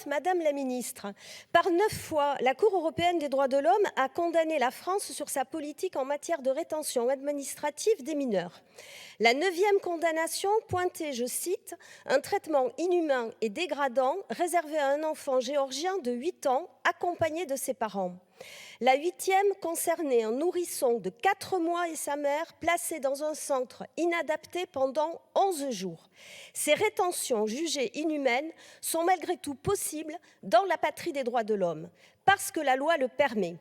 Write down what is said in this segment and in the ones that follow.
Madame la ministre, par 9 fois, la Cour européenne des droits de l'homme a condamné la France sur sa politique en matière de rétention administrative des mineurs. La 9e condamnation pointait, je cite, « un traitement inhumain et dégradant réservé à un enfant géorgien de 8 ans accompagné de ses parents ». La 8e concernait un nourrisson de 4 mois et sa mère placés dans un centre inadapté pendant 11 jours. Ces rétentions jugées inhumaines sont malgré tout possibles dans la patrie des droits de l'homme, parce que la loi le permet.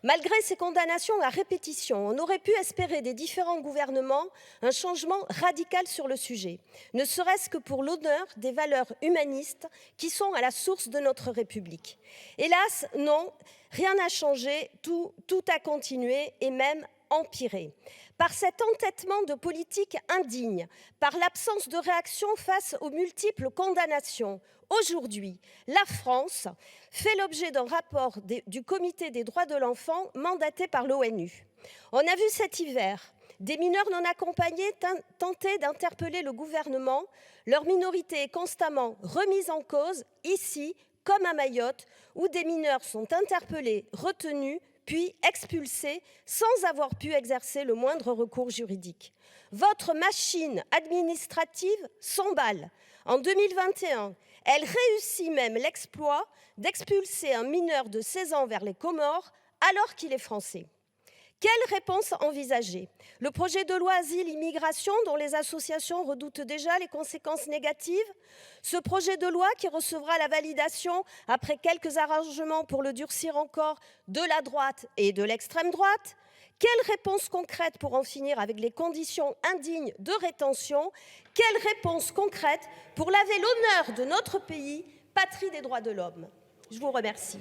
Malgré ces condamnations à répétition, on aurait pu espérer des différents gouvernements un changement radical sur le sujet, ne serait-ce que pour l'honneur des valeurs humanistes qui sont à la source de notre République. Hélas, non, rien n'a changé, tout a continué et même empiré. Par cet entêtement de politique indigne, par l'absence de réaction face aux multiples condamnations, aujourd'hui, la France fait l'objet d'un rapport du Comité des droits de l'enfant mandaté par l'ONU. On a vu cet hiver des mineurs non accompagnés tenter d'interpeller le gouvernement. Leur minorité est constamment remise en cause, ici comme à Mayotte, où des mineurs sont interpellés, retenus, puis expulsés sans avoir pu exercer le moindre recours juridique. Votre machine administrative s'emballe. En 2021, elle réussit même l'exploit d'expulser un mineur de 16 ans vers les Comores alors qu'il est français. Quelle réponse envisager? Le projet de loi Asile-Immigration, dont les associations redoutent déjà les conséquences négatives? Ce projet de loi qui recevra la validation, après quelques arrangements pour le durcir encore, de la droite et de l'extrême droite? Quelle réponse concrète pour en finir avec les conditions indignes de rétention? Quelle réponse concrète pour laver l'honneur de notre pays, patrie des droits de l'homme? Je vous remercie.